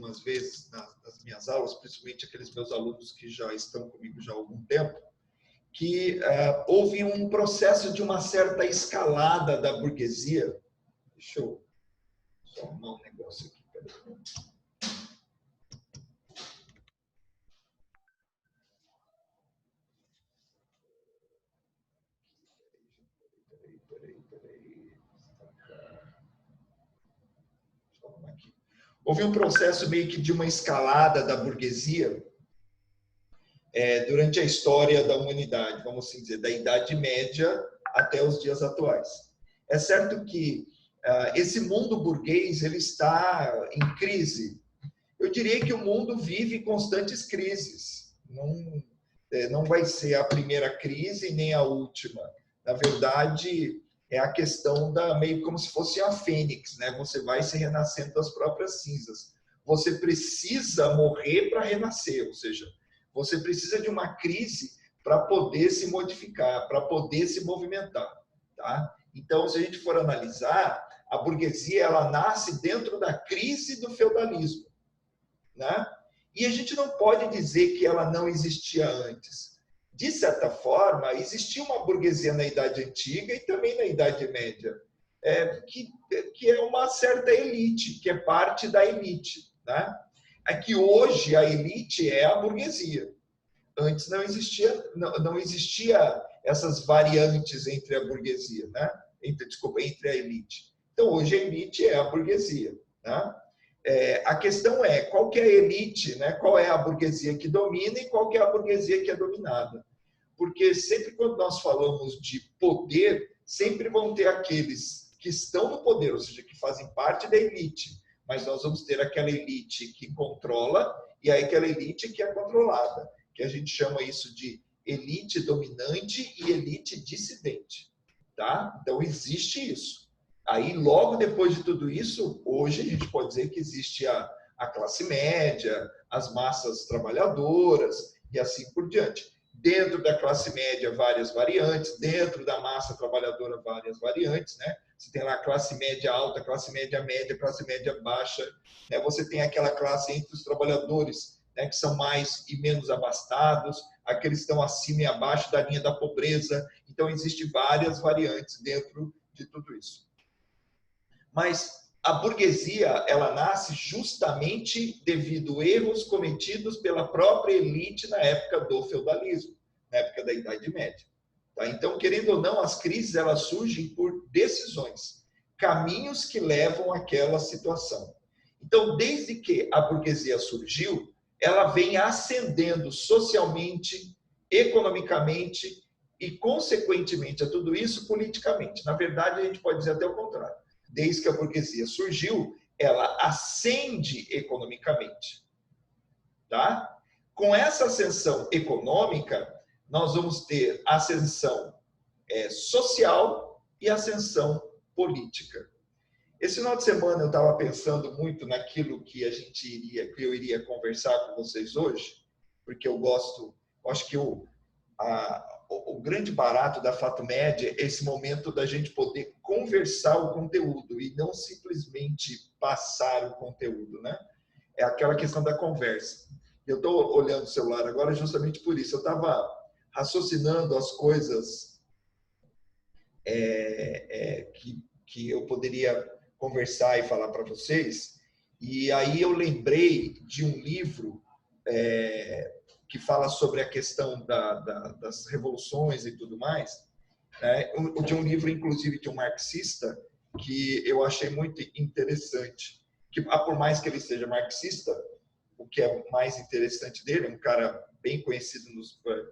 algumas vezes nas minhas aulas, principalmente aqueles meus alunos que já estão comigo já há algum tempo, que houve um processo de uma certa escalada da burguesia. Deixa eu só arrumar um negócio aqui. Peraí. Houve um processo meio que de uma escalada da burguesia durante a história da humanidade, vamos assim dizer, da Idade Média até os dias atuais. É certo que esse mundo burguês ele está em crise. Eu diria que o mundo vive constantes crises. Não vai ser a primeira crise nem a última. Na verdade, é a questão meio como se fosse a fênix, né? Você vai se renascendo das próprias cinzas. Você precisa morrer para renascer, ou seja, você precisa de uma crise para poder se modificar, para poder se movimentar, tá? Então, se a gente for analisar, a burguesia ela nasce dentro da crise do feudalismo, né? E a gente não pode dizer que ela não existia antes. De certa forma, existia uma burguesia na Idade Antiga e também na Idade Média, que é uma certa elite, que é parte da elite, né? É que hoje a elite é a burguesia. Antes não existia essas variantes entre a burguesia, né? Entre a elite. Então, hoje a elite é a burguesia, né? A questão é qual que é a elite, né? Qual é a burguesia que domina e qual que é a burguesia que é dominada. Porque sempre quando nós falamos de poder, sempre vão ter aqueles que estão no poder, ou seja, que fazem parte da elite, mas nós vamos ter aquela elite que controla e aí aquela elite que é controlada, que a gente chama isso de elite dominante e elite dissidente, tá? Então existe isso. Aí logo depois de tudo isso, hoje a gente pode dizer que existe a classe média, as massas trabalhadoras e assim por diante. Dentro da classe média, várias variantes. Dentro da massa trabalhadora, várias variantes, né? Você tem lá a classe média alta, classe média média, classe média baixa. Né? Você tem aquela classe entre os trabalhadores, né? Que são mais e menos abastados, aqueles que estão acima e abaixo da linha da pobreza. Então, existem várias variantes dentro de tudo isso. Mas a burguesia, ela nasce justamente devido a erros cometidos pela própria elite na época do feudalismo, na época da Idade Média. Tá? Então, querendo ou não, as crises elas surgem por decisões, caminhos que levam àquela situação. Então, desde que a burguesia surgiu, ela vem ascendendo socialmente, economicamente e, consequentemente, a tudo isso politicamente. Na verdade, a gente pode dizer até o contrário. Desde que a burguesia surgiu, ela ascende economicamente. Tá? Com essa ascensão econômica, nós vamos ter ascensão social e ascensão política. Esse final de semana eu estava pensando muito naquilo que eu iria conversar com vocês hoje, porque eu acho que o grande barato da Fato Média é esse momento da gente poder conversar o conteúdo e não simplesmente passar o conteúdo, né? É aquela questão da conversa. Eu estou olhando o celular agora justamente por isso. Eu estava raciocinando as coisas que eu poderia conversar e falar para vocês, e aí eu lembrei de um livro que fala sobre a questão das revoluções e tudo mais, né? De um livro, inclusive, de um marxista, que eu achei muito interessante. Que, por mais que ele seja marxista, o que é mais interessante dele, é um cara bem conhecido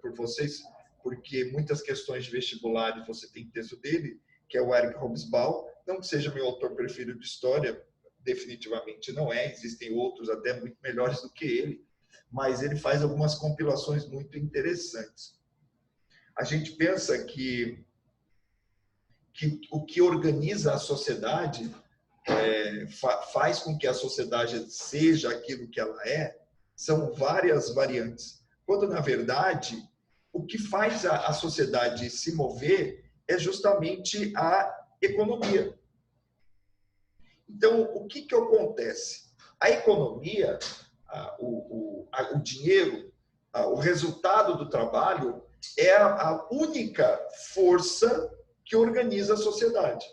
por vocês, porque muitas questões de vestibulares você tem texto dele, que é o Eric Hobsbawm. Não que seja meu autor preferido de história, definitivamente não é, existem outros até muito melhores do que ele, mas ele faz algumas compilações muito interessantes. A gente pensa que o que organiza a sociedade faz com que a sociedade seja aquilo que ela é, são várias variantes. Quando, na verdade, o que faz a sociedade se mover é justamente a economia. Então, o que acontece? A economia, o dinheiro, o resultado do trabalho é a única força que organiza a sociedade.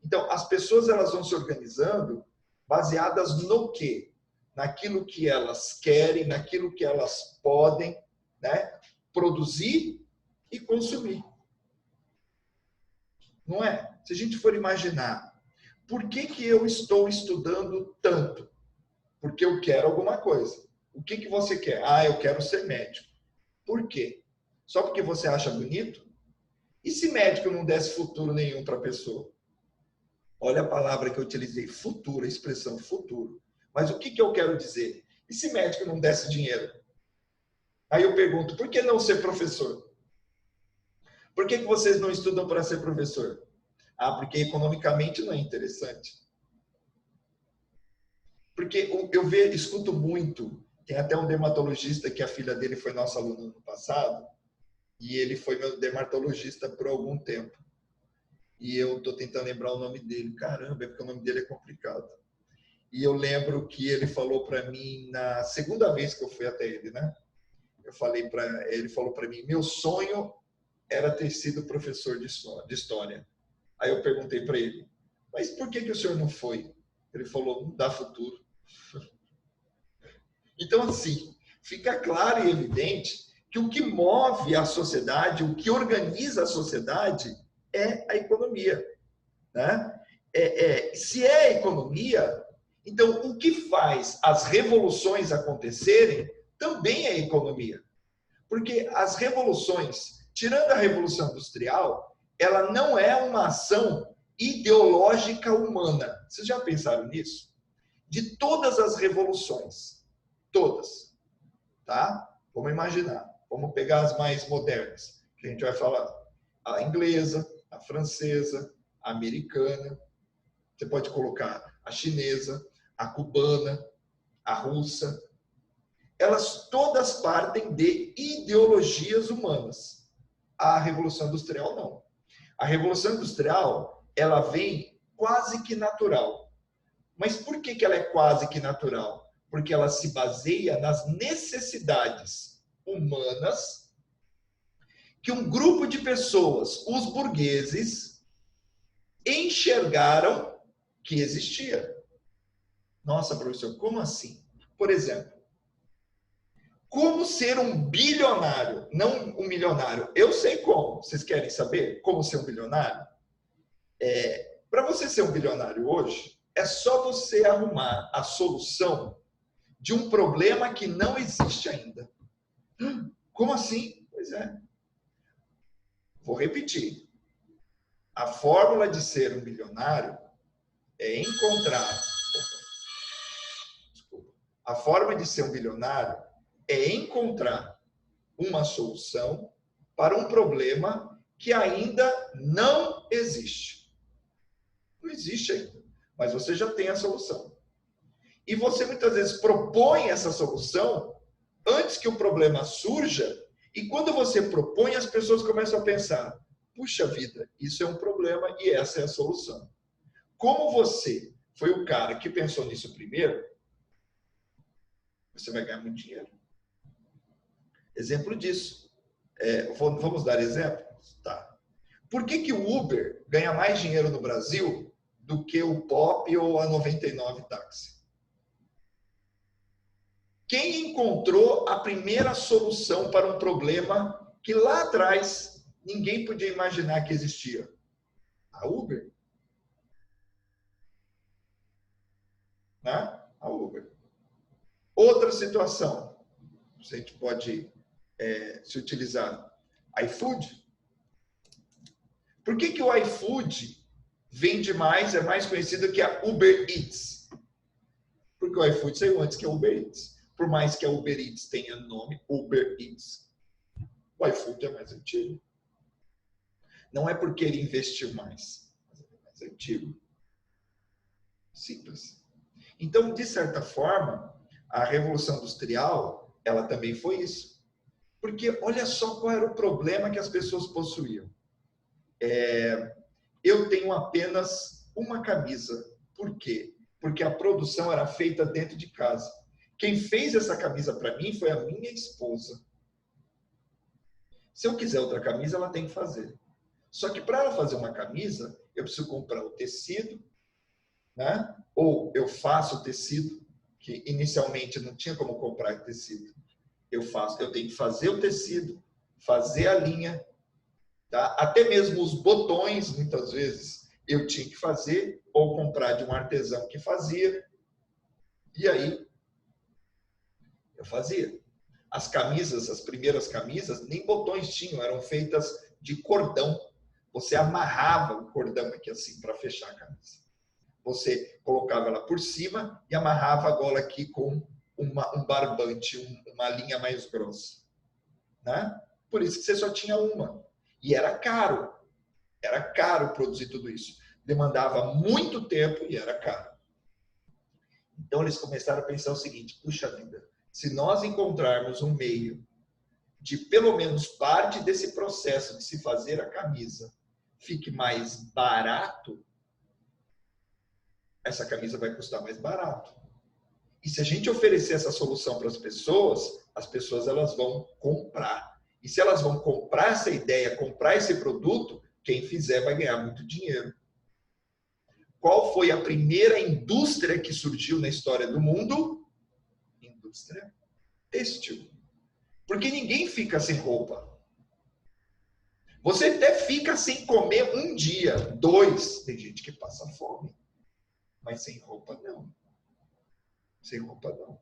Então, as pessoas elas vão se organizando baseadas no quê? Naquilo que elas querem, naquilo que elas podem, né, produzir e consumir. Não é? Se a gente for imaginar, por que eu estou estudando tanto? Porque eu quero alguma coisa. O que você quer? Ah, eu quero ser médico. Por quê? Só porque você acha bonito? E se médico não desse futuro nenhum para a pessoa? Olha a palavra que eu utilizei, futuro, a expressão futuro. Mas o que eu quero dizer? E se médico não desse dinheiro? Aí eu pergunto, por que não ser professor? Por que vocês não estudam para ser professor? Ah, porque economicamente não é interessante. Porque eu escuto muito, tem até um dermatologista que a filha dele foi nossa aluna no passado, e ele foi meu dermatologista por algum tempo. E eu estou tentando lembrar o nome dele. Caramba, é porque o nome dele é complicado. E eu lembro que ele falou para mim, na segunda vez que eu fui até ele, né? Ele falou para mim, meu sonho era ter sido professor de história. Aí eu perguntei para ele, mas por que o senhor não foi? Ele falou, não dá futuro. Então, assim, fica claro e evidente que o que move a sociedade, o que organiza a sociedade é a economia. Né? Se é a economia, então o que faz as revoluções acontecerem também é a economia. Porque as revoluções, tirando a Revolução Industrial, ela não é uma ação ideológica humana. Vocês já pensaram nisso? De todas as revoluções, todas, tá? Vamos imaginar, vamos pegar as mais modernas, que a gente vai falar, a inglesa, a francesa, a americana, você pode colocar a chinesa, a cubana, a russa, elas todas partem de ideologias humanas. A Revolução Industrial não. A Revolução Industrial, ela vem quase que natural. Mas por que ela é quase que natural? Porque ela se baseia nas necessidades humanas que um grupo de pessoas, os burgueses, enxergaram que existia. Nossa, professor, como assim? Por exemplo, como ser um bilionário, não um milionário? Eu sei como. Vocês querem saber como ser um bilionário? Para você ser um bilionário hoje, é só você arrumar a solução de um problema que não existe ainda. Como assim? Pois é. Vou repetir. A fórmula de ser um bilionário é encontrar. Desculpa. A forma de ser um bilionário é encontrar uma solução para um problema que ainda não existe. Não existe ainda, mas você já tem a solução. E você muitas vezes propõe essa solução antes que o problema surja, e quando você propõe, as pessoas começam a pensar, puxa vida, isso é um problema e essa é a solução. Como você foi o cara que pensou nisso primeiro, você vai ganhar muito dinheiro. Exemplo disso. Vamos dar exemplos? Tá. Por que o Uber ganha mais dinheiro no Brasil do que o Pop ou a 99 táxi? Quem encontrou a primeira solução para um problema que lá atrás ninguém podia imaginar que existia? A Uber. Né? A Uber. Outra situação, a gente pode se utilizar, iFood. Por que o iFood vende mais, é mais conhecido que a Uber Eats? Porque o iFood saiu antes que a Uber Eats. Por mais que a Uber Eats tenha nome Uber Eats, o iFood é mais antigo. Não é porque ele investiu mais, mas ele é mais antigo. Simples. Então, de certa forma, a Revolução Industrial, ela também foi isso. Porque olha só qual era o problema que as pessoas possuíam. Eu tenho apenas uma camisa. Por quê? porque a produção era feita dentro de casa. Quem fez essa camisa para mim foi a minha esposa. Se eu quiser outra camisa, ela tem que fazer. Só que para ela fazer uma camisa, eu preciso comprar o tecido, né? Ou eu faço o tecido, que inicialmente não tinha como comprar tecido. Eu tenho que fazer o tecido, fazer a linha, tá? Até mesmo os botões, muitas vezes, eu tinha que fazer ou comprar de um artesão que fazia. E aí, eu fazia. As camisas, as primeiras camisas, nem botões tinham, eram feitas de cordão. Você amarrava o cordão aqui assim para fechar a camisa. Você colocava ela por cima e amarrava a gola aqui com um barbante, uma linha mais grossa. Né? Por isso que você só tinha uma. E era caro. Era caro produzir tudo isso. Demandava muito tempo e era caro. Então eles começaram a pensar o seguinte: puxa vida, se nós encontrarmos um meio de pelo menos parte desse processo de se fazer a camisa fique mais barato, essa camisa vai custar mais barato. E se a gente oferecer essa solução para as pessoas elas vão comprar. E se elas vão comprar essa ideia, comprar esse produto, quem fizer vai ganhar muito dinheiro. Qual foi a primeira indústria que surgiu na história do mundo? Indústria têxtil. Porque ninguém fica sem roupa. Você até fica sem comer um dia, 2. Tem gente que passa fome. Mas sem roupa, não. Sem roupa, não.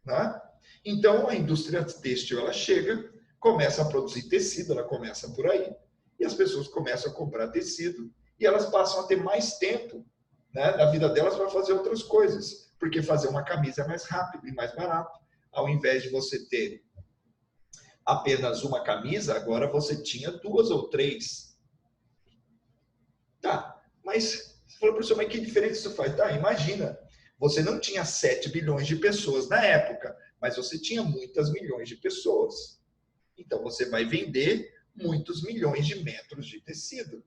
Né? Então, a indústria têxtil, ela chega, começa a produzir tecido, ela começa por aí, e as pessoas começam a comprar tecido, e elas passam a ter mais tempo, né, na vida delas para fazer outras coisas, porque fazer uma camisa é mais rápido e mais barato. Ao invés de você ter apenas uma camisa, agora você tinha 2 ou 3. Tá, mas você falou, professor, mas que diferença isso faz? Tá, imagina, você não tinha 7 bilhões de pessoas na época, mas você tinha muitas milhões de pessoas. Então você vai vender muitos milhões de metros de tecido.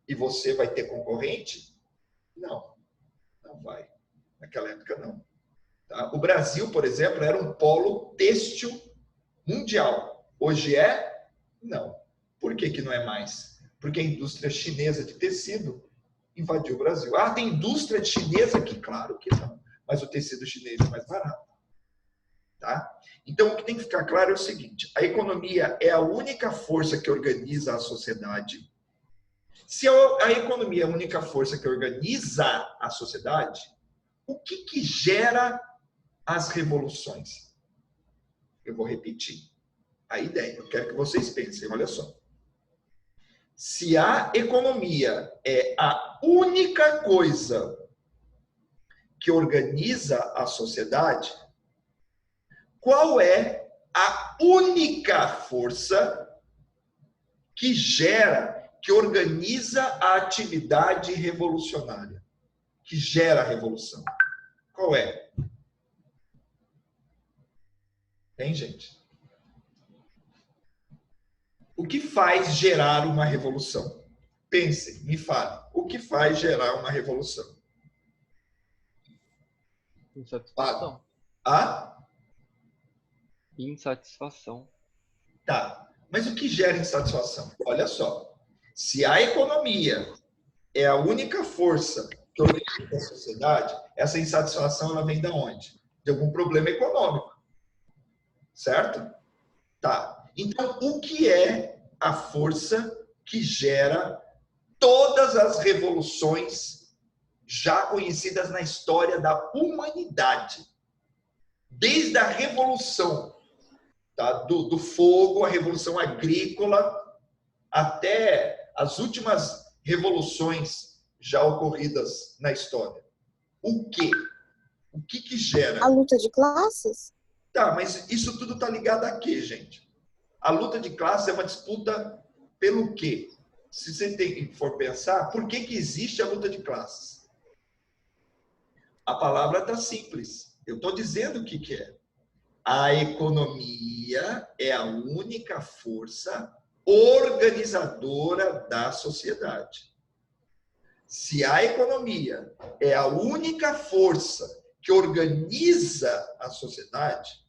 E você vai ter concorrente? Não, não vai. Naquela época, não. Tá? O Brasil, por exemplo, era um polo têxtil mundial. Hoje é? Não. Por que não é mais? Porque a indústria chinesa de tecido invadiu o Brasil. Ah, tem indústria chinesa aqui? Claro que não. Mas o tecido chinês é mais barato. Tá? Então, o que tem que ficar claro é o seguinte: a economia é a única força que organiza a sociedade. Se a economia é a única força que organiza a sociedade, o que gera as revoluções? Eu vou repetir a ideia. Eu quero que vocês pensem, olha só. Se a economia é a única coisa que organiza a sociedade, qual é a única força que gera, que organiza a atividade revolucionária, que gera a revolução? Qual é? Tem, gente? O que faz gerar uma revolução? Pensem, me falem. O que faz gerar uma revolução? Insatisfação. Ah? Insatisfação. Tá. Mas o que gera insatisfação? Olha só. Se a economia é a única força que organiza a sociedade, essa insatisfação ela vem de onde? De algum problema econômico. Certo? Tá. Então, o que é a força que gera todas as revoluções já conhecidas na história da humanidade? Desde a revolução, tá? do fogo, a revolução agrícola, até as últimas revoluções já ocorridas na história. O quê? O que gera? A luta de classes? Tá, mas isso tudo está ligado a quê, gente? A luta de classes é uma disputa pelo quê? Se você for pensar, por que existe a luta de classes? A palavra está simples. Eu estou dizendo o que é. A economia é a única força organizadora da sociedade. Se a economia é a única força que organiza a sociedade,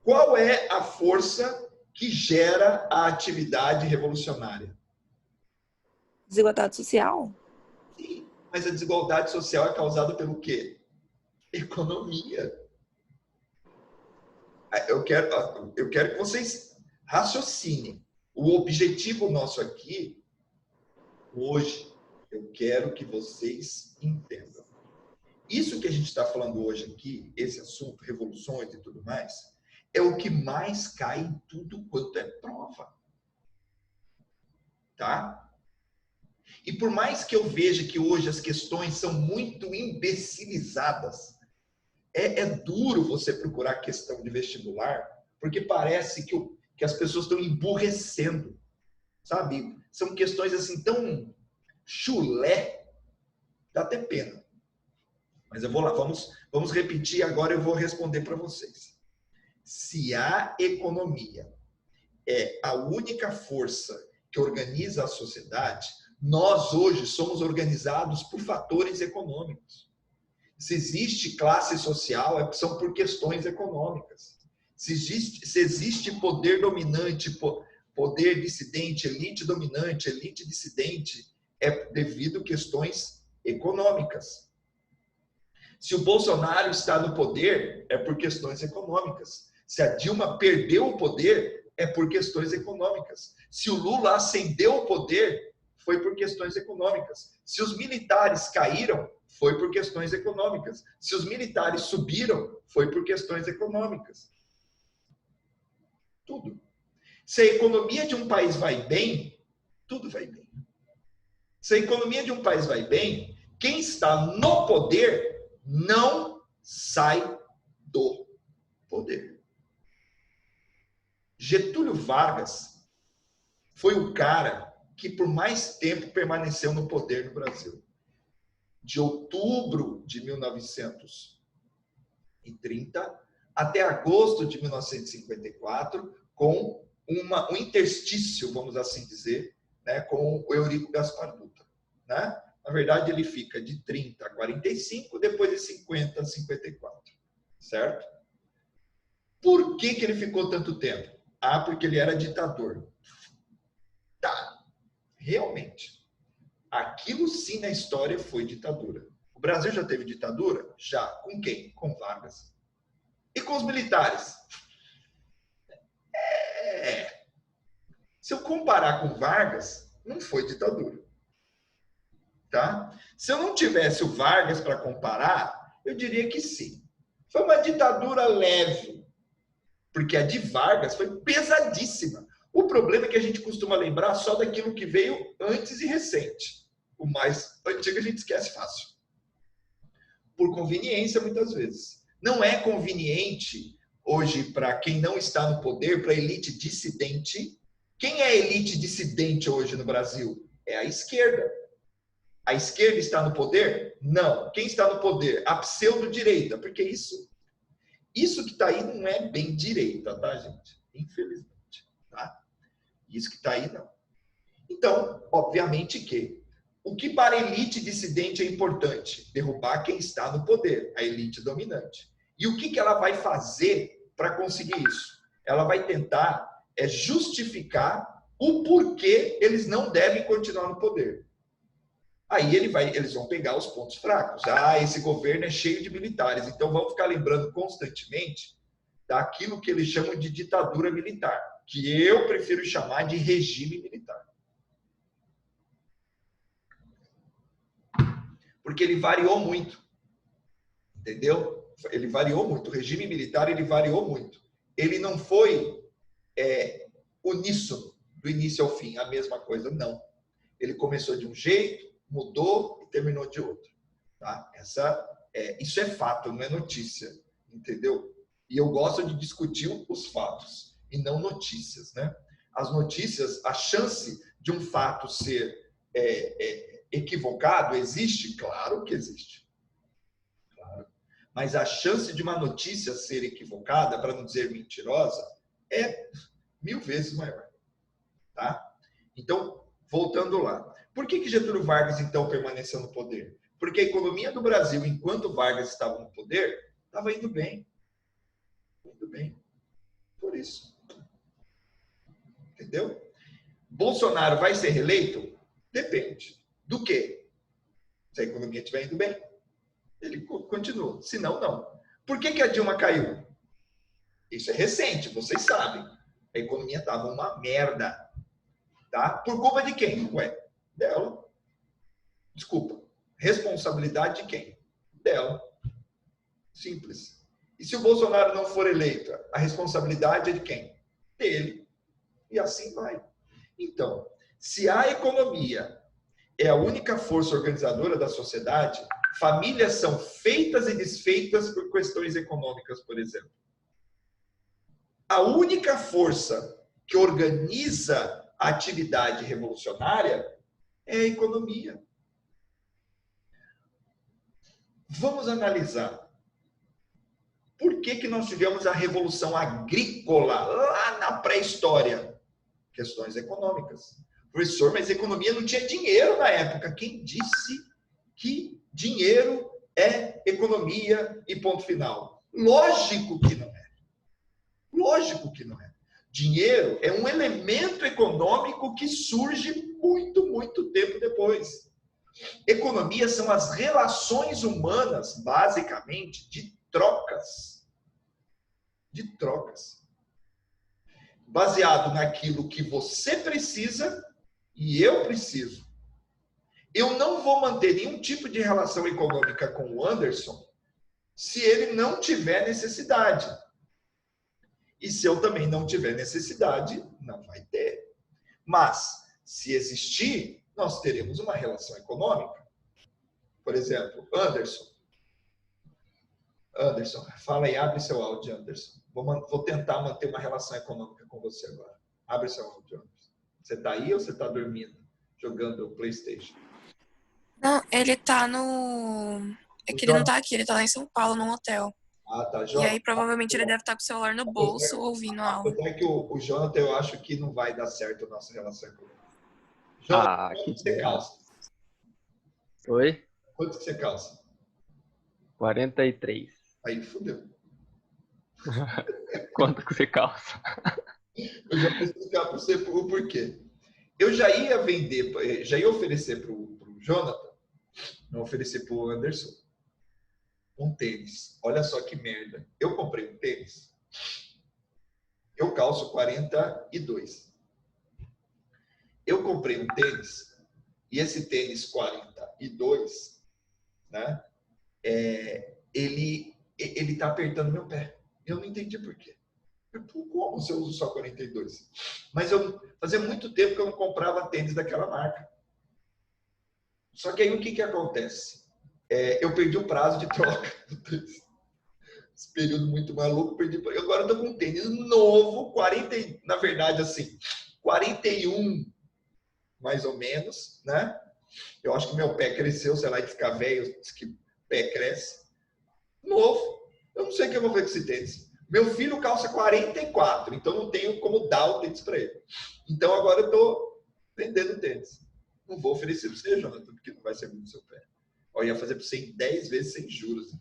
qual é a força que gera a atividade revolucionária? Desigualdade social. Sim, mas a desigualdade social é causada pelo quê? Economia. Eu quero que vocês raciocinem. O objetivo nosso aqui, hoje, eu quero que vocês entendam. Isso que a gente está falando hoje aqui, esse assunto, revoluções e tudo mais, é o que mais cai em tudo quanto é prova. Tá? E por mais que eu veja que hoje as questões são muito imbecilizadas, é duro você procurar questão de vestibular, porque parece que as pessoas estão emburrecendo, sabe? São questões assim tão chulé, dá até pena. Mas eu vou lá, vamos repetir agora, eu vou responder para vocês. Se a economia é a única força que organiza a sociedade, nós hoje somos organizados por fatores econômicos. Se existe classe social, são por questões econômicas. Se existe poder dominante, poder dissidente, elite dominante, elite dissidente, é devido a questões econômicas. Se o Bolsonaro está no poder, é por questões econômicas. Se a Dilma perdeu o poder, é por questões econômicas. Se o Lula ascendeu o poder, foi por questões econômicas. Se os militares caíram, foi por questões econômicas. Se os militares subiram, foi por questões econômicas. Tudo. Se a economia de um país vai bem, tudo vai bem. Se a economia de um país vai bem, quem está no poder não sai do poder. Getúlio Vargas foi o cara que por mais tempo permaneceu no poder no Brasil. De outubro de 1930 até agosto de 1954, com um interstício, vamos assim dizer, né, com o Eurico Gaspar Dutra. Né? Na verdade, ele fica de 30 a 45, depois de 50 a 54. Certo? Por que ele ficou tanto tempo? Ah, porque ele era ditador. Tá, realmente. Aquilo sim na história foi ditadura. O Brasil já teve ditadura? Já. Com quem? Com Vargas. E com os militares? Se eu comparar com Vargas, não foi ditadura. Tá? Se eu não tivesse o Vargas para comparar, eu diria que sim. Foi uma ditadura leve, porque a de Vargas foi pesadíssima. O problema é que a gente costuma lembrar só daquilo que veio antes e recente. O mais antigo a gente esquece fácil. Por conveniência, muitas vezes. Não é conveniente hoje para quem não está no poder, para a elite dissidente. Quem é a elite dissidente hoje no Brasil? É a esquerda. A esquerda está no poder? Não. Quem está no poder? A pseudo-direita. Porque isso que está aí não é bem direita, tá, gente? Infelizmente. Tá? Isso que está aí, não. Então, obviamente que o que para a elite dissidente é importante? Derrubar quem está no poder, a elite dominante. E o que ela vai fazer para conseguir isso? Ela vai tentar justificar o porquê eles não devem continuar no poder. Aí eles vão pegar os pontos fracos. Ah, esse governo é cheio de militares, então vão ficar lembrando constantemente daquilo que eles chamam de ditadura militar, que eu prefiro chamar de regime militar. Porque ele variou muito. Entendeu? Ele variou muito. O regime militar, ele variou muito. Ele não foi uníssono, do início ao fim, a mesma coisa, não. Ele começou de um jeito, mudou e terminou de outro. Tá? Isso é fato, não é notícia. Entendeu? E eu gosto de discutir os fatos, e não notícias. Né? As notícias, a chance de um fato ser equivocado existe? Claro que existe. Claro. Mas a chance de uma notícia ser equivocada, para não dizer mentirosa, é 1000 vezes maior. Tá? Então, voltando lá. Por que Getúlio Vargas, então, permaneceu no poder? Porque a economia do Brasil, enquanto Vargas estava no poder, estava indo bem. Indo bem. Por isso. Entendeu? Bolsonaro vai ser reeleito? Depende. Do quê? Se a economia estiver indo bem, ele continua. Se não, não. Por que a Dilma caiu? Isso é recente, vocês sabem. A economia estava uma merda. Tá? Por culpa de quem? Ué, dela. Desculpa. Responsabilidade de quem? Dela. Simples. E se o Bolsonaro não for eleito, a responsabilidade é de quem? Dele. E assim vai. Então, se a economia é a única força organizadora da sociedade, famílias são feitas e desfeitas por questões econômicas, por exemplo. A única força que organiza a atividade revolucionária é a economia. Vamos analisar. Por que nós tivemos a Revolução Agrícola lá na pré-história? Questões econômicas. Professor, mas a economia não tinha dinheiro na época. Quem disse que dinheiro é economia e ponto final? Lógico que não é. Lógico que não é. Dinheiro é um elemento econômico que surge muito, muito tempo depois. Economia são as relações humanas, basicamente, de trocas. De trocas. Baseado naquilo que você precisa e eu preciso. Eu não vou manter nenhum tipo de relação econômica com o Anderson se ele não tiver necessidade. E se eu também não tiver necessidade, não vai ter. Mas, se existir, nós teremos uma relação econômica. Por exemplo, Anderson, fala aí, abre seu áudio, Anderson. Vou tentar manter uma relação econômica com você agora. Abre seu áudio, Anderson. Você está aí ou você está dormindo? Jogando o PlayStation? Não, ele tá no. É que ele não tá aqui, ele tá lá em São Paulo, num hotel. Ah, tá. E aí, provavelmente, ele deve estar com o celular no bolso, ouvindo a aula. Apesar que o Jonathan, eu acho que não vai dar certo a nossa relação econômica. Jonathan, que quanto você calça? Oi? Quanto que você calça? 43. Aí, fudeu. Quanto que você calça? Eu já vou explicar para você o porquê. Eu já ia vender, já ia oferecer para o Jonathan, não oferecer para o Anderson, um tênis. Olha só que merda. Eu comprei um tênis. Eu calço 42. Eu comprei um tênis e esse tênis 42, né? Ele tá apertando meu pé. Eu não entendi por quê. Como se eu uso só 42? Mas fazia muito tempo que eu não comprava tênis daquela marca. Só que aí o que acontece? Eu perdi o prazo de troca. Esse período muito maluco, perdi. Agora eu tô com um tênis novo, 40, na verdade, assim, 41, mais ou menos, né? Eu acho que meu pé cresceu, sei lá, de ficar velho, diz que pé cresce. Novo. Eu não sei o que eu vou ver com esse tênis. Meu filho calça 44, então não tenho como dar o tênis para ele. Então agora eu tô vendendo tênis. Não vou oferecer para você, Jonathan, porque não vai ser muito do seu pé. Eu ia fazer para você em 10 vezes sem juros.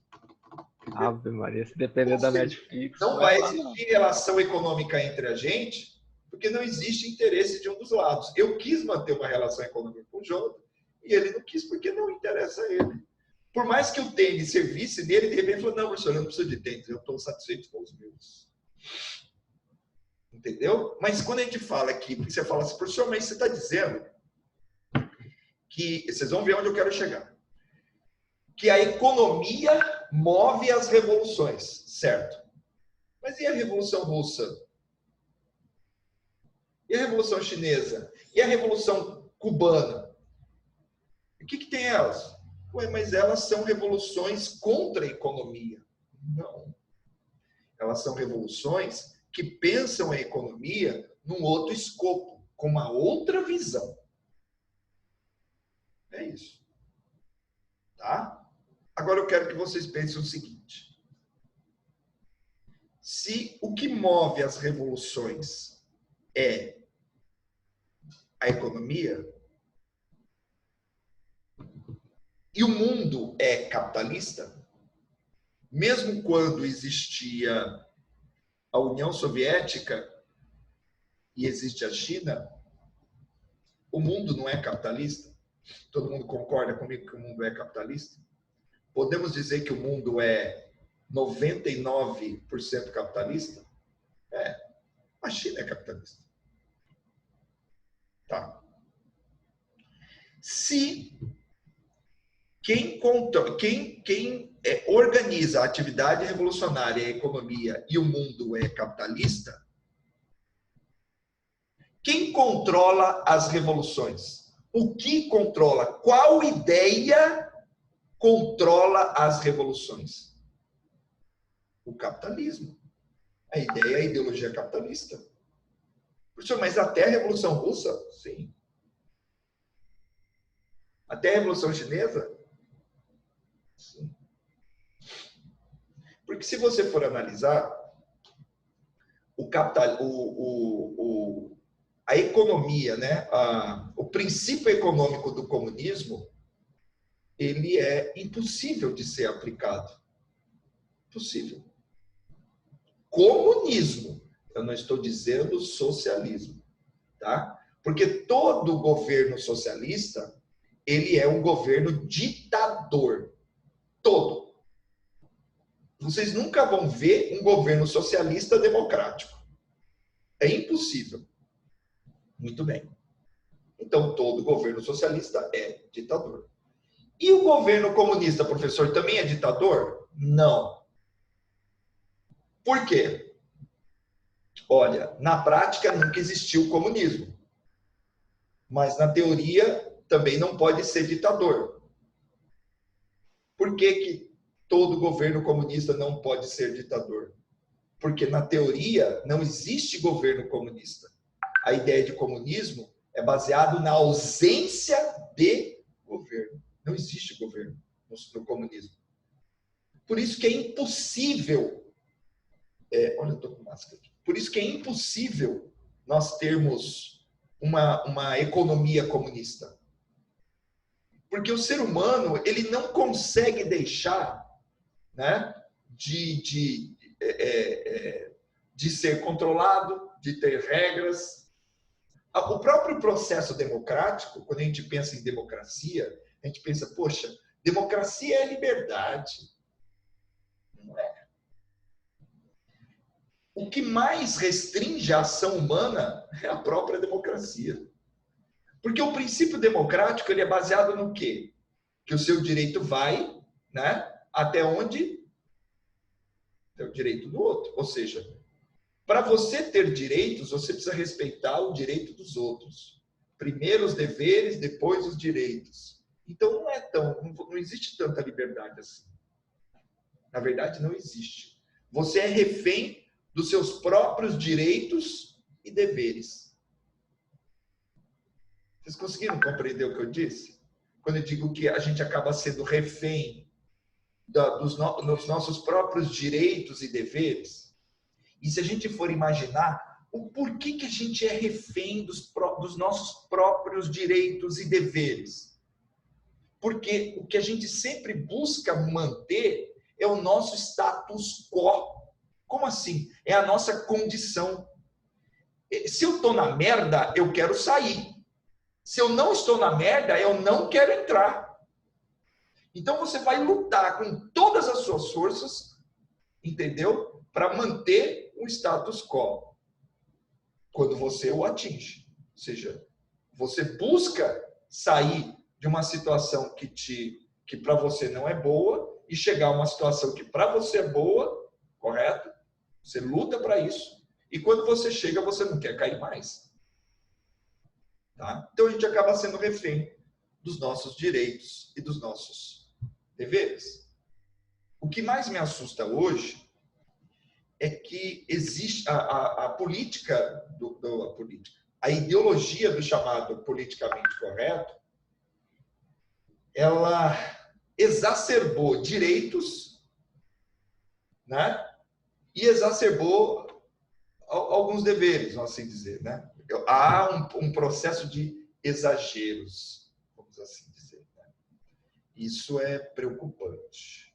Ave Maria, se depender da Netflix. Não vai existir relação econômica entre a gente, porque não existe interesse de um dos lados. Eu quis manter uma relação econômica com o Jonathan e ele não quis porque não interessa a ele. Por mais que o tênis servisse nele, de repente falou, não, professor, eu não preciso de tênis, eu estou satisfeito com os meus. Entendeu? Mas quando a gente fala aqui, você fala assim, professor, mas você está dizendo que, vocês vão ver onde eu quero chegar, que a economia move as revoluções, certo? Mas e a Revolução Russa? E a Revolução Chinesa? E a Revolução Cubana? O que tem elas? Ué, mas elas são revoluções contra a economia. Não. Elas são revoluções que pensam a economia num outro escopo, com uma outra visão. É isso. Tá? Agora eu quero que vocês pensem o seguinte. Se o que move as revoluções é a economia, E o mundo é capitalista? Mesmo quando existia a União Soviética e existe a China, o mundo não é capitalista? Todo mundo concorda comigo que o mundo é capitalista? Podemos dizer que o mundo é 99% capitalista? É, a China é capitalista. Tá. Se quem organiza a atividade revolucionária, a economia e o mundo é capitalista, quem controla as revoluções? O que controla? Qual ideia controla as revoluções? O capitalismo. A ideia é a ideologia capitalista. Professor, mas até a Revolução Russa? Sim. Até a Revolução Chinesa? Sim. Porque se você for analisar, a economia, né? O princípio econômico do comunismo, ele é impossível de ser aplicado. Impossível. Comunismo. Eu não estou dizendo socialismo, tá? Porque todo governo socialista, ele é um governo ditador. Todo. Vocês nunca vão ver um governo socialista democrático. É impossível. Muito bem. Então, todo governo socialista é ditador. E o governo comunista, professor, também é ditador? Não. Por quê? Olha, na prática nunca existiu o comunismo. Mas na teoria também não pode ser ditador. Por que todo governo comunista não pode ser ditador? Porque na teoria não existe governo comunista. A ideia de comunismo é baseado na ausência de governo. Não existe governo no comunismo. Por isso que é impossível. Olha, eu estou com máscara aqui. Por isso que é impossível nós termos uma economia comunista. Porque o ser humano ele não consegue deixar, né, de ser controlado, de ter regras. O próprio processo democrático, quando a gente pensa em democracia, a gente pensa, poxa, democracia é liberdade. Não é. O que mais restringe a ação humana é a própria democracia. Porque o princípio democrático ele é baseado no quê? Que o seu direito vai, né, até onde? Até o direito do outro. Ou seja, para você ter direitos, você precisa respeitar o direito dos outros. Primeiro os deveres, depois os direitos. Então não existe tanta liberdade assim. Na verdade, não existe. Você é refém dos seus próprios direitos e deveres. Vocês conseguiram compreender o que eu disse? Quando eu digo que a gente acaba sendo refém dos nossos próprios direitos e deveres. E se a gente for imaginar, o porquê que a gente é refém dos nossos próprios direitos e deveres? Porque o que a gente sempre busca manter é o nosso status quo. Como assim? É a nossa condição. Se eu estou na merda, eu quero sair. Se eu não estou na merda, eu não quero entrar. Então você vai lutar com todas as suas forças, entendeu? Para manter o status quo. Quando você o atinge. Ou seja, você busca sair de uma situação que para você não é boa e chegar a uma situação que para você é boa, correto? Você luta para isso. E quando você chega, você não quer cair mais. Tá? Então a gente acaba sendo refém dos nossos direitos e dos nossos deveres. O que mais me assusta hoje é que existe a política, a ideologia do chamado politicamente correto, ela exacerbou direitos, né? E exacerbou alguns deveres, vamos assim dizer, né? Há um processo de exageros, vamos assim dizer. Né? Isso é preocupante.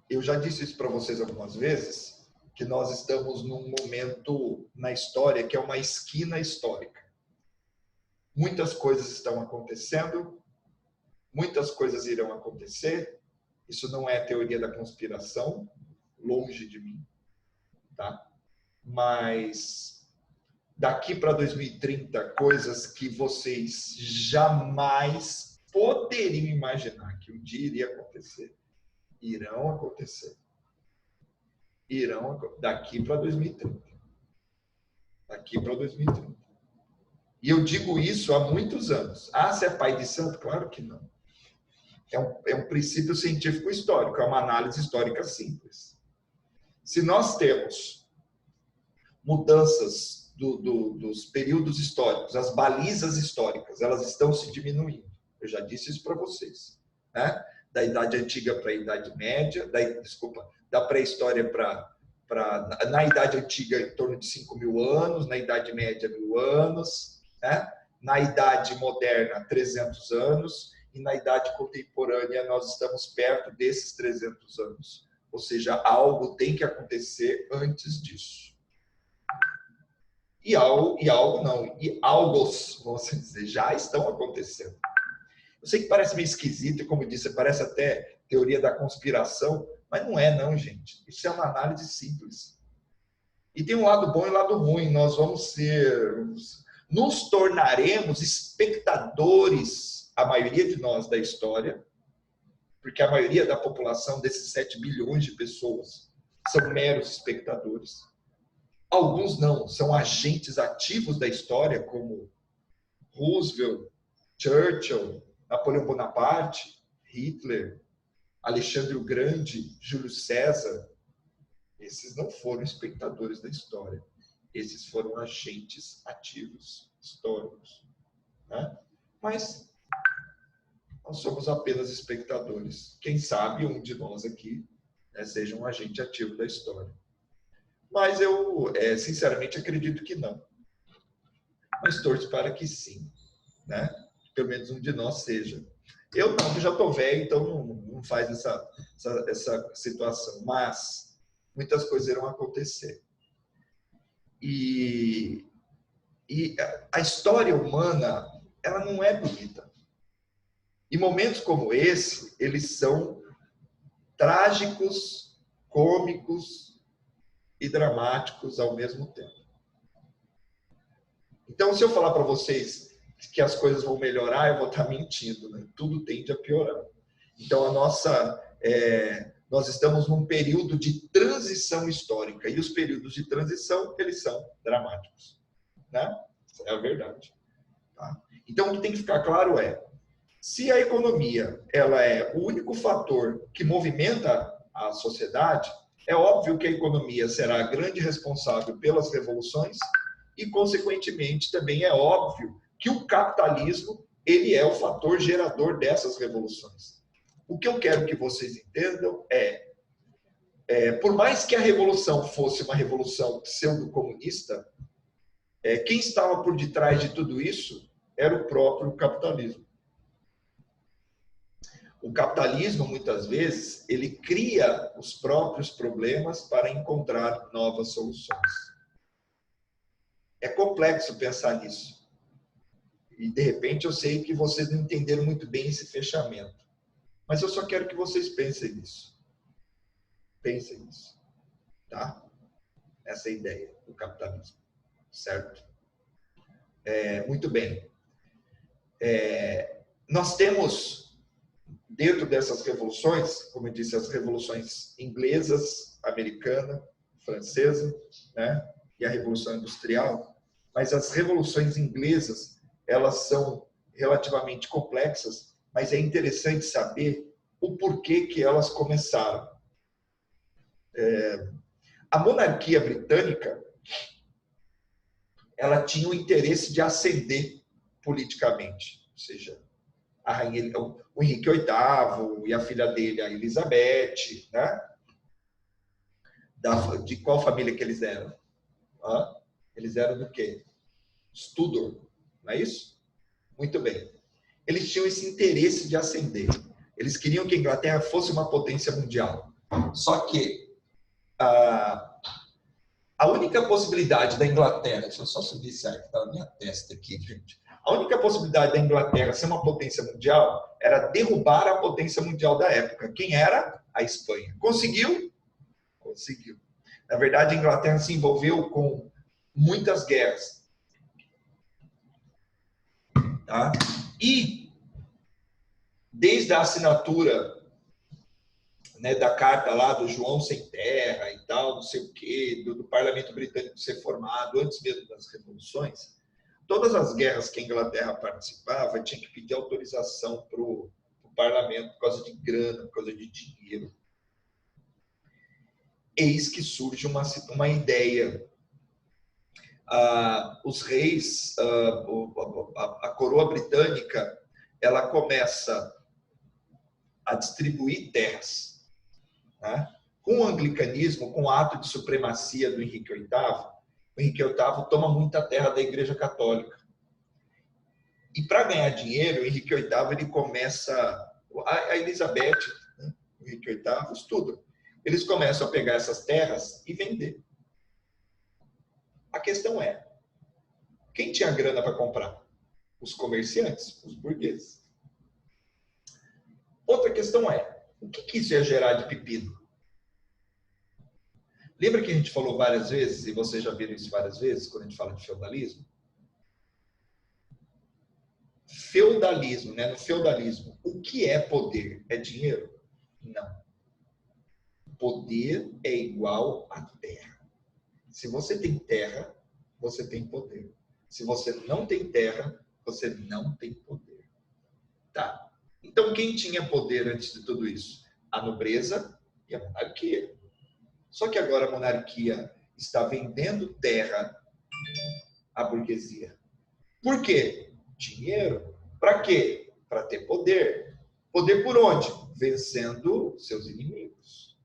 Eu já disse isso para vocês algumas vezes, que nós estamos num momento na história que é uma esquina histórica. Muitas coisas estão acontecendo, muitas coisas irão acontecer. Isso não é teoria da conspiração, longe de mim, tá? Mas daqui para 2030, coisas que vocês jamais poderiam imaginar que um dia iria acontecer, irão acontecer. Daqui para 2030. Daqui para 2030. E eu digo isso há muitos anos. Ah, você é pai de santo? Claro que não. É um princípio científico histórico, é uma análise histórica simples. Se nós temos mudanças dos períodos históricos, as balizas históricas, elas estão se diminuindo. Eu já disse isso para vocês, né? Da Idade Antiga para a Idade Média, da pré-história na Idade Antiga em torno de 5.000 anos, na Idade Média 1.000 anos, né? Na Idade Moderna 300 anos e na Idade Contemporânea nós estamos perto desses 300 anos. Ou seja, algo tem que acontecer antes disso. E algos, vamos dizer, já estão acontecendo. Eu sei que parece meio esquisito, e como eu disse, parece até teoria da conspiração, mas não é não, gente. Isso é uma análise simples. E tem um lado bom e um lado ruim. Nós nos tornaremos espectadores, a maioria de nós, da história, porque a maioria da população desses 7 bilhões de pessoas são meros espectadores. Alguns não, são agentes ativos da história, como Roosevelt, Churchill, Napoleão Bonaparte, Hitler, Alexandre o Grande, Júlio César. Esses não foram espectadores da história. Esses foram agentes ativos históricos, né? Mas nós somos apenas espectadores. Quem sabe um de nós aqui, né, seja um agente ativo da história. Mas eu, sinceramente, acredito que não. Mas torço para que sim, né? Pelo menos um de nós seja. Eu não, eu já estou velho, então não faz essa situação. Mas muitas coisas irão acontecer. E a história humana, ela não é bonita. E momentos como esse, eles são trágicos, cômicos e dramáticos ao mesmo tempo. Então, se eu falar para vocês que as coisas vão melhorar, eu vou estar mentindo, né? Tudo tende a piorar. Então, nós estamos num período de transição histórica, e os períodos de transição, eles são dramáticos, né? É a verdade. Tá? Então, o que tem que ficar claro é, se a economia ela é o único fator que movimenta a sociedade, é óbvio que a economia será a grande responsável pelas revoluções e, consequentemente, também é óbvio que o capitalismo ele é o fator gerador dessas revoluções. O que eu quero que vocês entendam por mais que a revolução fosse uma revolução pseudo-comunista, quem estava por detrás de tudo isso era o próprio capitalismo. O capitalismo, muitas vezes, ele cria os próprios problemas para encontrar novas soluções. É complexo pensar nisso. E, de repente, eu sei que vocês não entenderam muito bem esse fechamento. Mas eu só quero que vocês pensem nisso. Pensem nisso. Tá? Essa é a ideia do capitalismo. Certo? Muito bem. Nós temos... Dentro dessas revoluções, como eu disse, as revoluções inglesas, americana, francesa, né? E a Revolução Industrial, mas as revoluções inglesas, elas são relativamente complexas, mas é interessante saber o porquê que elas começaram. A monarquia britânica, ela tinha o interesse de ascender politicamente, ou seja, a rainha, o Henrique VIII e a filha dele, a Elizabeth, né? De qual família que eles eram? Eles eram do quê? Tudor, não é isso? Muito bem. Eles tinham esse interesse de ascender. Eles queriam que a Inglaterra fosse uma potência mundial. Só que a única possibilidade da Inglaterra, deixa eu só subir esse ar que está na minha testa aqui, gente. A única possibilidade da Inglaterra ser uma potência mundial era derrubar a potência mundial da época. Quem era? A Espanha. Conseguiu? Conseguiu. Na verdade, a Inglaterra se envolveu com muitas guerras. Tá? E, desde a assinatura, né, da carta lá do João Sem Terra e tal, não sei o quê, do Parlamento Britânico ser formado, antes mesmo das revoluções, todas as guerras que a Inglaterra participava tinha que pedir autorização para o parlamento por causa de grana, por causa de dinheiro. Eis que surge uma ideia. Os reis, a coroa britânica, ela começa a distribuir terras. Né? Com o anglicanismo, com o ato de supremacia do Henrique VIII, o Henrique VIII toma muita terra da Igreja Católica. E para ganhar dinheiro, o Henrique VIII ele começa... A Elizabeth, né? O Henrique VIII, estuda. Eles começam a pegar essas terras e vender. A questão é, quem tinha grana para comprar? Os comerciantes, os burgueses. Outra questão é, o que isso ia gerar de pepino? Lembra que a gente falou várias vezes, e vocês já viram isso várias vezes, quando a gente fala de feudalismo? Feudalismo, né? No feudalismo, o que é poder? É dinheiro? Não. Poder é igual a terra. Se você tem terra, você tem poder. Se você não tem terra, você não tem poder. Tá. Então, quem tinha poder antes de tudo isso? A nobreza e a monarquia. Só que agora a monarquia está vendendo terra à burguesia. Por quê? Dinheiro. Para quê? Para ter poder. Poder por onde? Vencendo seus inimigos.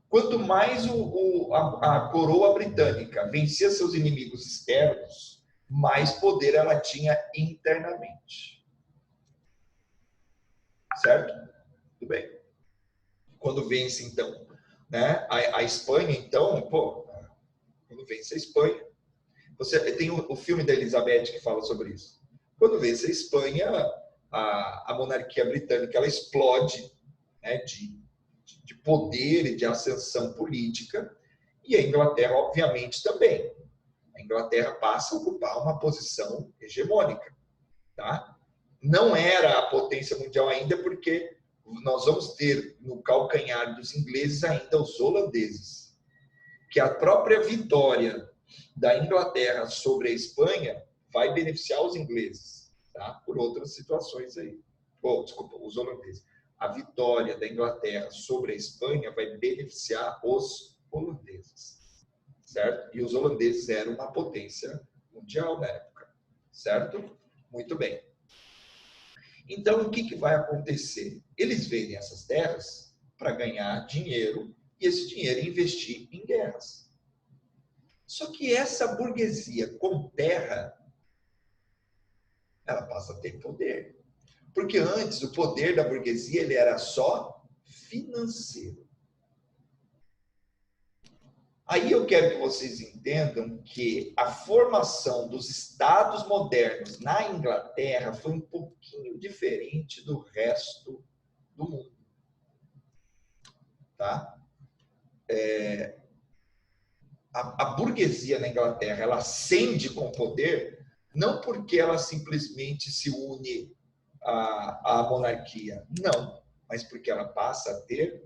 Quanto mais a coroa britânica vencia seus inimigos externos, mais poder ela tinha internamente. Certo? Tudo bem. Quando vence, então, né, a Espanha, então, quando vence a Espanha, você tem o filme da Elizabeth que fala sobre isso. Quando vence a Espanha, a monarquia britânica ela explode, né, de poder e de ascensão política, e a Inglaterra, obviamente, também. A Inglaterra passa a ocupar uma posição hegemônica. Tá? Não era a potência mundial ainda, porque nós vamos ter no calcanhar dos ingleses ainda os holandeses. Que a própria vitória da Inglaterra sobre a Espanha vai beneficiar os ingleses, tá? Por outras situações aí. Desculpa, os holandeses. A vitória da Inglaterra sobre a Espanha vai beneficiar os holandeses, certo? E os holandeses eram uma potência mundial na época, certo? Muito bem. Então, o que vai acontecer? Eles vendem essas terras para ganhar dinheiro e esse dinheiro investir em guerras. Só que essa burguesia com terra, ela passa a ter poder. Porque antes o poder da burguesia ele era só financeiro. Aí eu quero que vocês entendam que a formação dos estados modernos na Inglaterra foi um pouquinho diferente do resto do mundo. Tá? A burguesia na Inglaterra ela ascende com poder não porque ela simplesmente se une à monarquia, não, mas porque ela passa a ter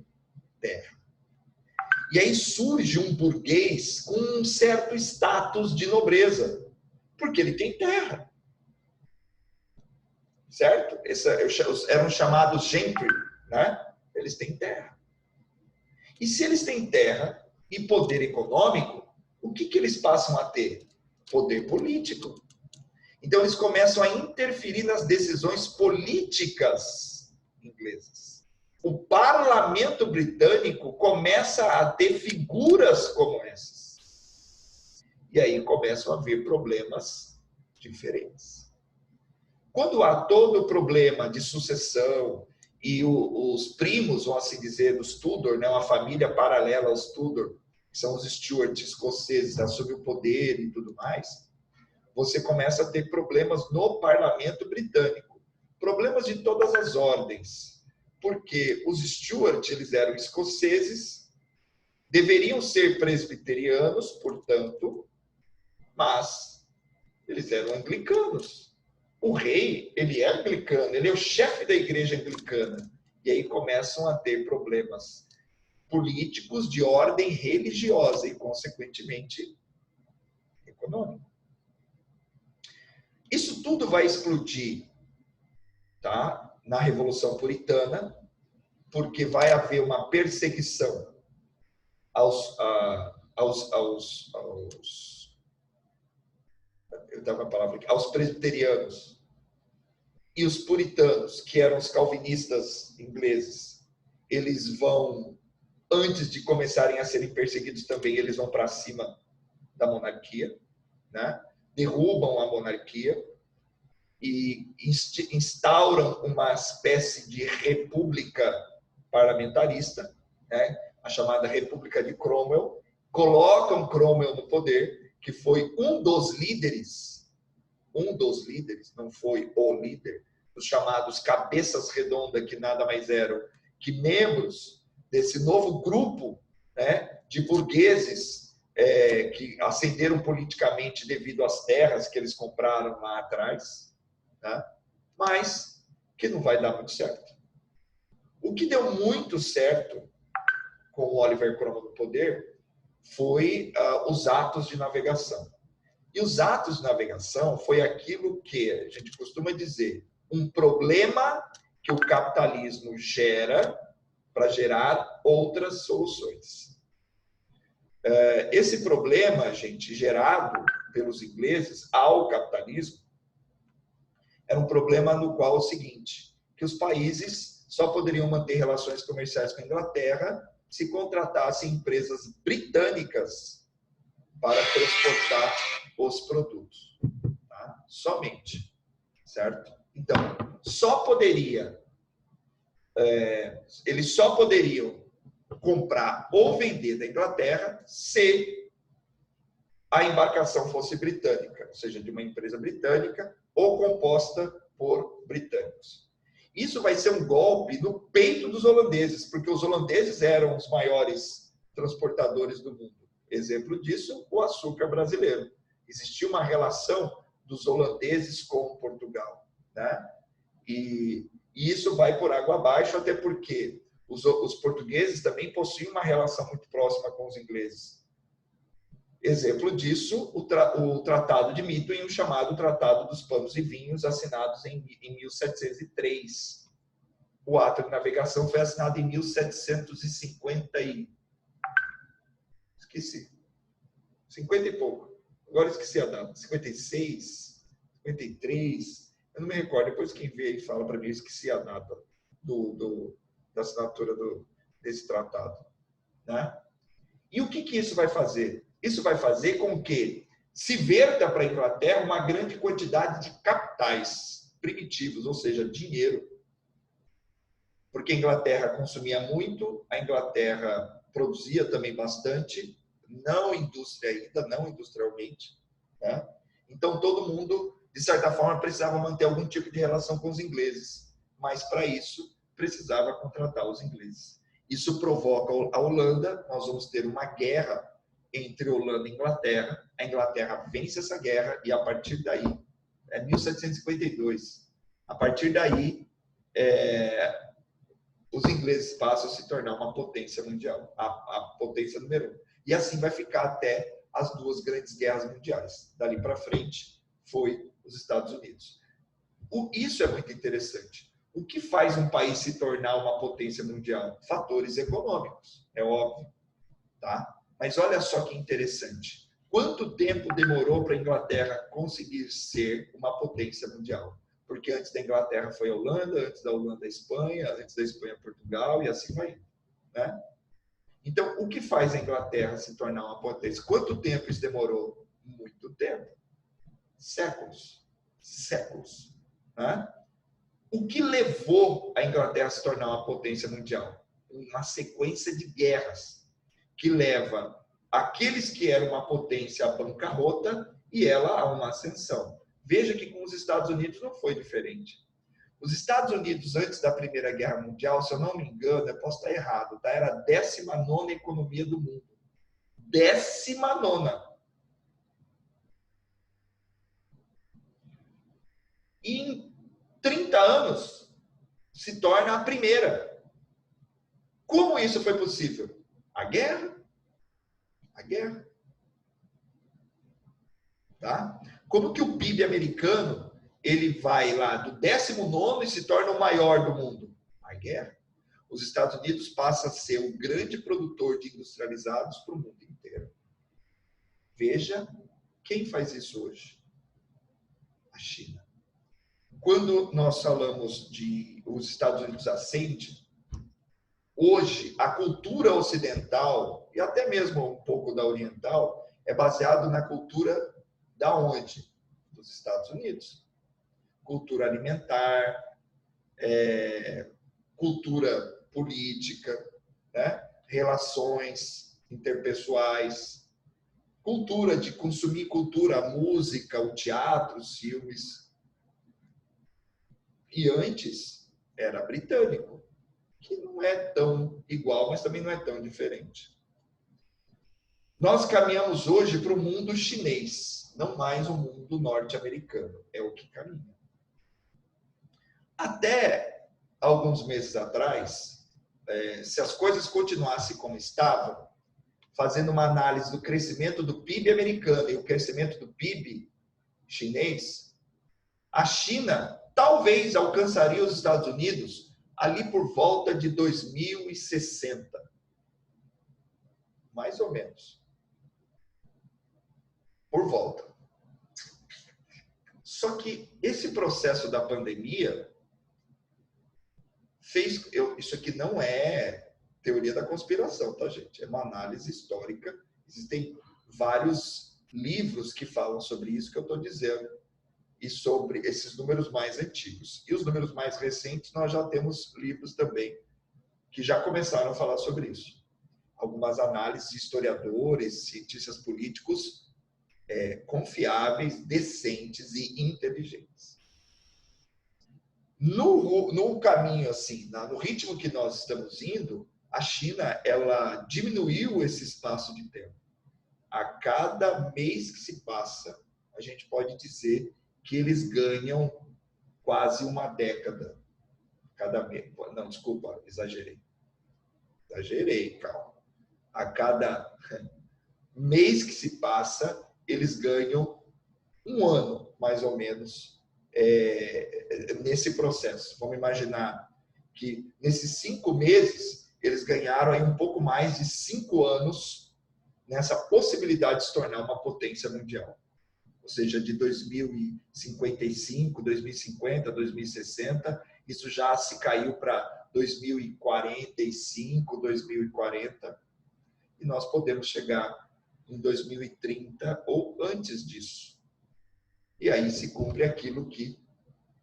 terra. E aí surge um burguês com um certo status de nobreza, porque ele tem terra. Certo? Eram chamados gentry, né? Eles têm terra. E se eles têm terra e poder econômico, o que eles passam a ter? Poder político. Então eles começam a interferir nas decisões políticas inglesas. O parlamento britânico começa a ter figuras como essas. E aí começam a haver problemas diferentes. Quando há todo o problema de sucessão e os primos, vamos assim dizer, dos Tudor, né, uma família paralela aos Tudor, que são os Stuart escoceses, assume o poder e tudo mais, você começa a ter problemas no parlamento britânico. Problemas de todas as ordens. Porque os Stuart, eles eram escoceses, deveriam ser presbiterianos, portanto, mas eles eram anglicanos. O rei, ele é anglicano, ele é o chefe da igreja anglicana. E aí começam a ter problemas políticos de ordem religiosa e, consequentemente, econômico. Isso tudo vai explodir, tá? Na Revolução Puritana, porque vai haver uma perseguição aos presbiterianos e os puritanos, que eram os calvinistas ingleses. Eles vão, antes de começarem a serem perseguidos também, eles vão para cima da monarquia, né? Derrubam a monarquia e instauram uma espécie de república parlamentarista, né? A chamada República de Cromwell, colocam Cromwell no poder, que foi um dos líderes, não foi o líder, os chamados cabeças redondas, que nada mais eram que membros desse novo grupo, né, de burgueses que ascenderam politicamente devido às terras que eles compraram lá atrás, né, mas que não vai dar muito certo. O que deu muito certo com o Oliver Cromwell no poder foi os atos de navegação. E os atos de navegação foi aquilo que a gente costuma dizer, um problema que o capitalismo gera para gerar outras soluções. Esse problema, gente, gerado pelos ingleses ao capitalismo, era um problema no qual é o seguinte, que os países só poderiam manter relações comerciais com a Inglaterra se contratassem empresas britânicas para transportar os produtos. Tá? Somente. Certo? Então, eles só poderiam comprar ou vender da Inglaterra se a embarcação fosse britânica, ou seja, de uma empresa britânica ou composta por britânicos. Isso vai ser um golpe no peito dos holandeses, porque os holandeses eram os maiores transportadores do mundo. Exemplo disso, o açúcar brasileiro. Existia uma relação dos holandeses com Portugal, né? E isso vai por água abaixo, até porque os portugueses também possuem uma relação muito próxima com os ingleses. Exemplo disso, o Tratado de Methuen, o chamado Tratado dos Panos e Vinhos, assinados em 1703. O ato de navegação foi assinado em 1750 esqueci. 50 e pouco. Agora esqueci a data. 56, 53. Eu não me recordo. Depois quem vê e fala para mim, eu esqueci a data da assinatura desse tratado. Né? E o que isso vai fazer? Isso vai fazer com que se verta para a Inglaterra uma grande quantidade de capitais primitivos, ou seja, dinheiro. Porque a Inglaterra consumia muito, a Inglaterra produzia também bastante, não industrialmente. Né? Então, todo mundo, de certa forma, precisava manter algum tipo de relação com os ingleses. Mas, para isso, precisava contratar os ingleses. Isso provoca a Holanda, nós vamos ter uma guerra entre Holanda e Inglaterra. A Inglaterra vence essa guerra e, a partir daí, 1752, a partir daí, os ingleses passam a se tornar uma potência mundial, a potência número 1. E assim vai ficar até as duas grandes guerras mundiais. Dali para frente, foi os Estados Unidos. Isso é muito interessante. O que faz um país se tornar uma potência mundial? Fatores econômicos, é óbvio. Tá? Mas olha só que interessante. Quanto tempo demorou para a Inglaterra conseguir ser uma potência mundial? Porque antes da Inglaterra foi a Holanda, antes da Holanda a Espanha, antes da Espanha Portugal, e assim vai. Né? Então, o que faz a Inglaterra se tornar uma potência? Quanto tempo isso demorou? Muito tempo. Séculos. Séculos. né? O que levou a Inglaterra a se tornar uma potência mundial? Uma sequência de guerras que leva aqueles que eram uma potência à bancarrota e ela a uma ascensão. Veja que com os Estados Unidos não foi diferente. Os Estados Unidos, antes da Primeira Guerra Mundial, se eu não me engano, eu posso estar errado, tá? Era a 19ª economia do mundo. 19ª. E em 30 anos se torna a primeira. Como isso foi possível? A guerra. A guerra. Tá? Como que o PIB americano ele vai lá do 19º e se torna o maior do mundo? A guerra. Os Estados Unidos passa a ser o grande produtor de industrializados para o mundo inteiro. Veja quem faz isso hoje. A China. Quando nós falamos de os Estados Unidos ascende, hoje a cultura ocidental e até mesmo um pouco da oriental é baseado na cultura da onde? Dos Estados Unidos. Cultura alimentar, cultura política, né? Relações interpessoais, cultura de consumir cultura, a música, o teatro, os filmes. E antes era britânico, que não é tão igual, mas também não é tão diferente. Nós caminhamos hoje para o mundo chinês, não mais o mundo norte-americano. É o que caminha. Até alguns meses atrás, se as coisas continuassem como estavam, fazendo uma análise do crescimento do PIB americano e o crescimento do PIB chinês, a China talvez alcançaria os Estados Unidos ali por volta de 2060. Mais ou menos. Por volta. Só que esse processo da pandemia fez... isso aqui não é teoria da conspiração, tá, gente? É uma análise histórica. Existem vários livros que falam sobre isso que eu estou dizendo e sobre esses números mais antigos. E os números mais recentes, nós já temos livros também que já começaram a falar sobre isso. Algumas análises de historiadores, cientistas políticos confiáveis, decentes e inteligentes. No caminho assim, no ritmo que nós estamos indo, a China ela diminuiu esse espaço de tempo. A cada mês que se passa, a gente pode dizer que eles ganham quase uma década. Cada mês. Não, desculpa, exagerei. Exagerei, calma. A cada mês que se passa, eles ganham um ano, mais ou menos, nesse processo. Vamos imaginar que nesses 5 meses, eles ganharam aí um pouco mais de 5 anos nessa possibilidade de se tornar uma potência mundial. Ou seja, de 2055, 2050, 2060, isso já se caiu para 2045, 2040, e nós podemos chegar em 2030 ou antes disso. E aí se cumpre aquilo que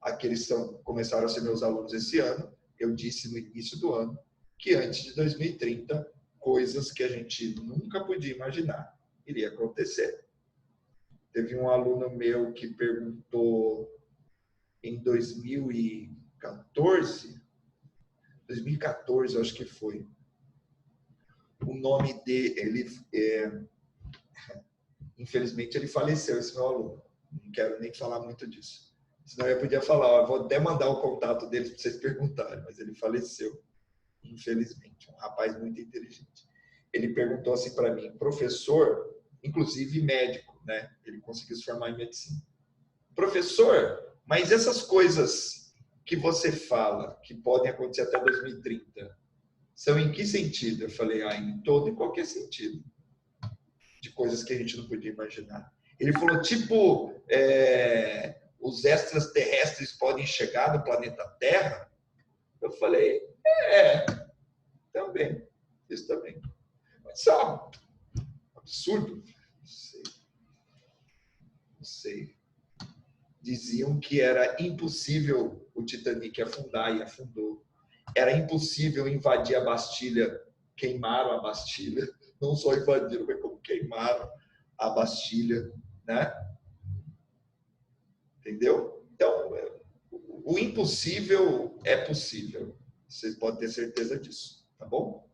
aqueles começaram a ser meus alunos esse ano, eu disse no início do ano, que antes de 2030, coisas que a gente nunca podia imaginar iria acontecer. Teve um aluno meu que perguntou em 2014, eu acho que foi, o nome dele, infelizmente ele faleceu, esse meu aluno. Não quero nem falar muito disso. Senão eu podia falar, vou até mandar o contato deles para vocês perguntarem, mas ele faleceu, infelizmente. Um rapaz muito inteligente. Ele perguntou assim para mim, professor, inclusive médico, né? Ele conseguiu se formar em medicina. Professor, mas essas coisas que você fala que podem acontecer até 2030, são em que sentido? Eu falei, em todo e qualquer sentido. De coisas que a gente não podia imaginar. Ele falou, tipo, os extraterrestres podem chegar no planeta Terra? Eu falei, também. Isso também. Mas só, absurdo. Não sei. diziam que era impossível o Titanic afundar e afundou. Era impossível invadir a Bastilha, queimaram a Bastilha. Não só invadiram, mas como queimaram a Bastilha, né? Entendeu? Então, o impossível é possível. Vocês podem ter certeza disso, tá bom?